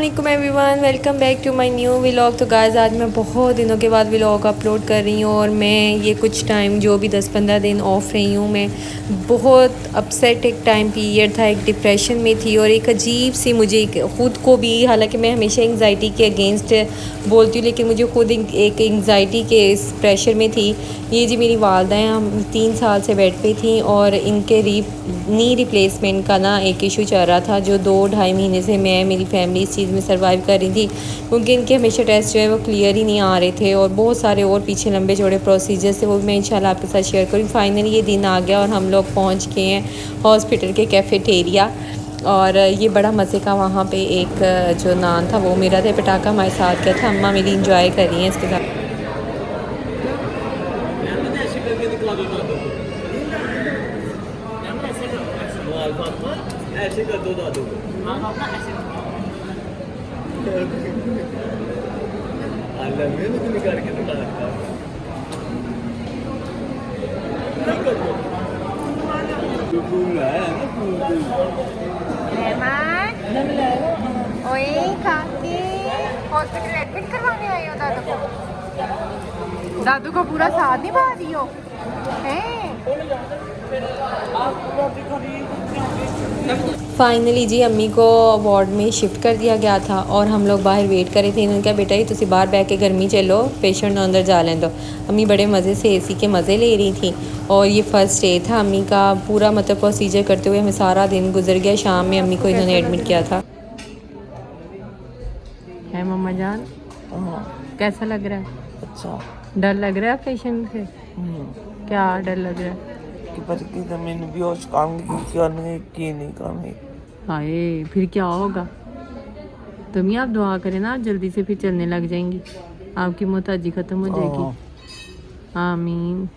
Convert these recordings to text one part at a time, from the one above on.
अस्सलाम everyone, welcome back to my new vlog. तो guys आज मैं बहुत दिनों के बाद व्लॉग अपलोड कर रही हूँ और मैं ये कुछ टाइम जो भी 10-15 दिन ऑफ रही हूँ। मैं बहुत अपसेट एक टाइम पीरियड था, एक डिप्रेशन में थी और एक अजीब सी मुझे ख़ुद को भी, हालांकि मैं हमेशा एंग्जाइटी के अगेंस्ट बोलती हूँ लेकिन मुझे खुद एक एंग्जाइटी के इस प्रेशर में थी। ये जी मेरी वालदा हैं, हम 3 साल से बेड पे थी और इनके नी रिप्लेसमेंट का ना एक इशू चल रहा था जो 2-2.5 महीने से मैं मेरी फैमिली इस चीज़ में सर्वाइव कर रही थी, क्योंकि इनके हमेशा टेस्ट जो है वो क्लियर ही नहीं आ रहे थे और बहुत सारे और पीछे लंबे चौड़े प्रोसीजर्स थे, वो भी मैं इंशाल्लाह आपके साथ शेयर करूँगी। फाइनली ये दिन आ गया और हम लोग पहुँच गए हैं हॉस्पिटल के कैफेटेरिया। और ये बड़ा मज़े का वहाँ पे एक जो नान था वो मेरा था, पटाखा हमारे साथ गया था, अम्मा मेरी इंजॉय कर रही हैं इसके साथ। ऐसे कर दो दादू को। निकाल के हॉस्पिटल एडमिट करवाने आई हो दादू को? दादू को पूरा साथ निभा रही हो हैं? फाइनली जी अम्मी को वार्ड में शिफ्ट कर दिया गया था और हम लोग बाहर वेट कर रहे थे। इन्होंने कहा बेटा ही तुसी बाहर बैठ के गर्मी चलो, पेशेंट अंदर जा लें। दो अम्मी बड़े मज़े से एसी के मज़े ले रही थी और ये फर्स्ट डे था अम्मी का। पूरा मतलब प्रोसीजर करते हुए हमें सारा दिन गुजर गया। शाम में अम्मी को इन्होंने एडमिट किया था। है मम्मा जान, कैसा लग रहा है? अच्छा। डर लग रहा है पेशेंट से? क्या डर लग रहा है? कि पर की ज़मीन भी होश काम की नहीं करनी। हाय फिर क्या होगा? तुम ही आप दुआ करें ना, आप जल्दी से फिर चलने लग जाएंगी, आपकी मोहताजी ख़त्म हो जाएगी। आमीन।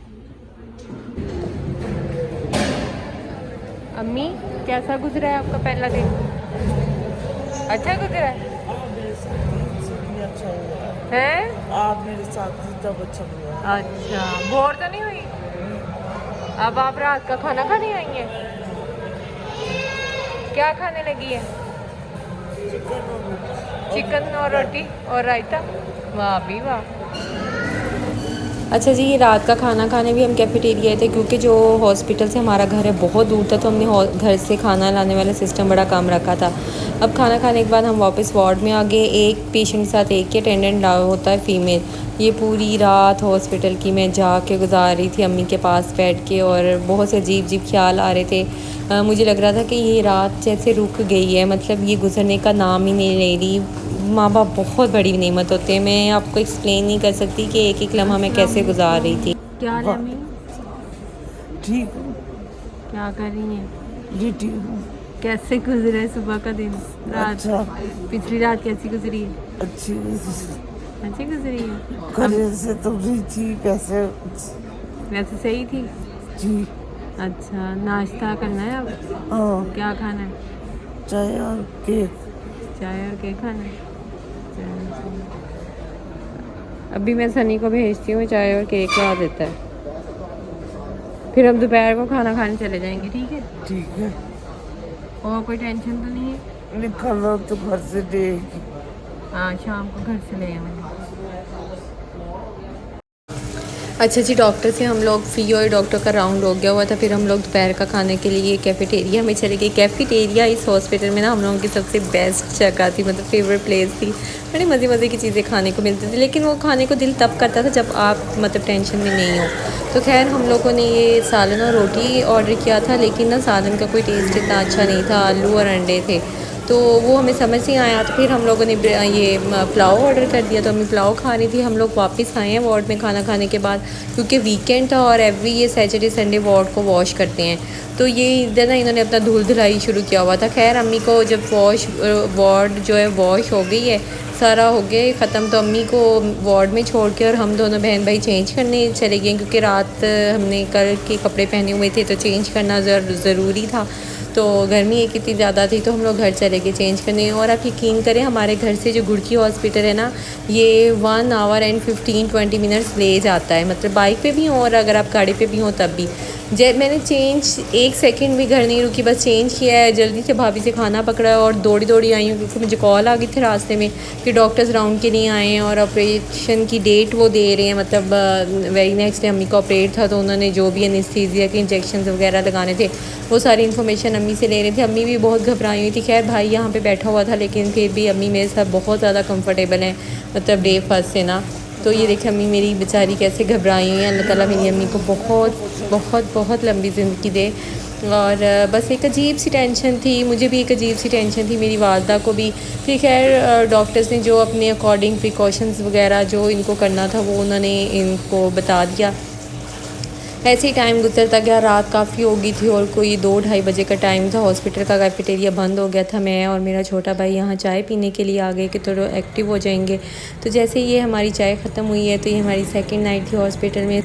अम्मी कैसा गुजरा है आपका पहला दिन? अच्छा गुजरा है? आप मेरे साथ तब अच्छा हुआ। अच्छा, बोर तो नहीं हुई? अब आप रात का खाना खाने आई हैं? क्या खाने लगी है? चिकन और रोटी और रायता। वाह भी वाह। अच्छा जी, ये रात का खाना खाने भी हम कैफेटेरिया थे, क्योंकि जो हॉस्पिटल से हमारा घर है बहुत दूर था, तो हमने घर से खाना लाने वाला सिस्टम बड़ा कम रखा था। अब खाना खाने के बाद हम वापस वार्ड में आ गए। एक पेशेंट के साथ एक ही अटेंडेंट होता है फीमेल। ये पूरी रात हॉस्पिटल की मैं जाके गुजार रही थी अम्मी के पास बैठ के और बहुत से अजीब अजीब ख्याल आ रहे थे। मुझे लग रहा था कि ये रात जैसे रुक गई है, मतलब ये गुजरने का नाम ही नहीं ले रही। माँ बाप बहुत बड़ी नेमत होते हैं, मैं आपको एक्सप्लेन नहीं कर सकती कि एक एक लम्हा मैं कैसे गुजार रही थी। क्या हाल है अम्मी? ठीक हूँ। क्या कर रही हैं? जी ठीक हूँ। कैसे गुजरा है सुबह का दिन? रात अच्छा। पिछली रात कैसी गुजरी है? अच्छी अच्छी गुजरी है। घर से तो भी थी, कैसे वैसे सही थी जी। अच्छा, नाश्ता करना है अब? हाँ, क्या खाना है? चाय और केक। चाय और केक खाना है? अभी मैं सनी को भेजती हूँ, चाय और केक ला देता है, फिर हम दोपहर को खाना खाने चले जाएंगे। ठीक है? ठीक है। और कोई टेंशन तो नहीं है? निकलो तो घर से देगी। हाँ, शाम को घर से ले आएंगे। अच्छा जी, डॉक्टर से हम लोग फ्री हुए, डॉक्टर का राउंड हो गया हुआ था। फिर हम लोग दोपहर का खाने के लिए कैफेटेरिया में चले गए। कैफेटेरिया इस हॉस्पिटल में ना हम लोगों की सबसे बेस्ट जगह थी, मतलब फेवरेट प्लेस थी। बड़ी मज़े मज़े की चीज़ें खाने को मिलती थी, लेकिन वो खाने को दिल तब करता था जब आप मतलब टेंशन में नहीं हो। तो खैर हम लोगों ने ये सालन और रोटी ऑर्डर किया था, लेकिन ना सालन का कोई टेस्ट इतना अच्छा नहीं था, आलू और अंडे थे, तो वो हमें समझ नहीं आया। तो फिर हम लोगों ने ये पुलाव ऑर्डर कर दिया, तो हमें पुलाव खा रही थी। हम लोग वापस आए हैं वार्ड में खाना खाने के बाद, क्योंकि वीकेंड था और एवरी ये सैटरडे संडे वार्ड को वॉश करते हैं। तो ये इधर ना इन्होंने अपना धूल धुलाई शुरू किया हुआ था। खैर अम्मी को जब वार्ड जो है वॉश हो गई है, सारा हो गया ख़त्म, तो अम्मी को वार्ड में छोड़ के और हम दोनों बहन भाई चेंज करने चले गए, क्योंकि रात हमने कल के कपड़े पहने हुए थे तो चेंज करना ज़रूरी था। तो गर्मी एक इतनी ज़्यादा थी तो हम लोग घर चले गए चेंज करने। और आप यकीन करें, हमारे घर से जो गुड़की हॉस्पिटल है ना, ये 1 आवर एंड 15-20 मिनट्स ले जाता है, मतलब बाइक पे भी हो और अगर आप गाड़ी पे भी हो तब भी। मैंने चेंज 1 सेकंड भी घर नहीं रुकी, बस चेंज किया है, जल्दी से भाभी से खाना पकड़ा और दौड़ी दौड़ी आई हूँ क्योंकि मुझे कॉल आ गई थी रास्ते में कि डॉक्टर्स राउंड के लिए आए हैं और ऑपरेशन की डेट वो दे रहे हैं। मतलब वेरी नेक्स्ट डे अम्मी का ऑपरेट था, तो उन्होंने जो भी एनेस्थीसिया के इंजेक्शन वगैरह लगाने थे वो सारी इन्फॉर्मेशन अम्मी से ले रहे थे। अम्मी भी बहुत घबराई हुई थी। खैर भाई यहाँ पे बैठा हुआ था, लेकिन फिर भी अम्मी मेरे साथ बहुत ज़्यादा कंफर्टेबल हैं, मतलब डे फर्स्ट से ना। तो ये देखिए अम्मी मेरी बेचारी कैसे घबराई हुई हैं। अल्लाह ताला मेरी अम्मी को बहुत बहुत बहुत लंबी ज़िंदगी दे। और बस एक अजीब सी टेंशन थी, मुझे भी एक अजीब सी टेंशन थी, मेरी वालदा को भी। फिर खैर डॉक्टर्स ने जो अपने अकॉर्डिंग प्रिकॉशंस वगैरह जो इनको करना था वो उन्होंने इनको बता दिया। ऐसे ही टाइम गुजरता गया, रात काफ़ी हो गई थी और कोई 2-2:30 बजे का टाइम था। हॉस्पिटल का कैफेटेरिया बंद हो गया था। मैं और मेरा छोटा भाई यहाँ चाय पीने के लिए आ गए कि थोड़ा एक्टिव हो जाएंगे। तो जैसे ये हमारी चाय ख़त्म हुई है, तो ये हमारी सेकंड नाइट थी हॉस्पिटल में।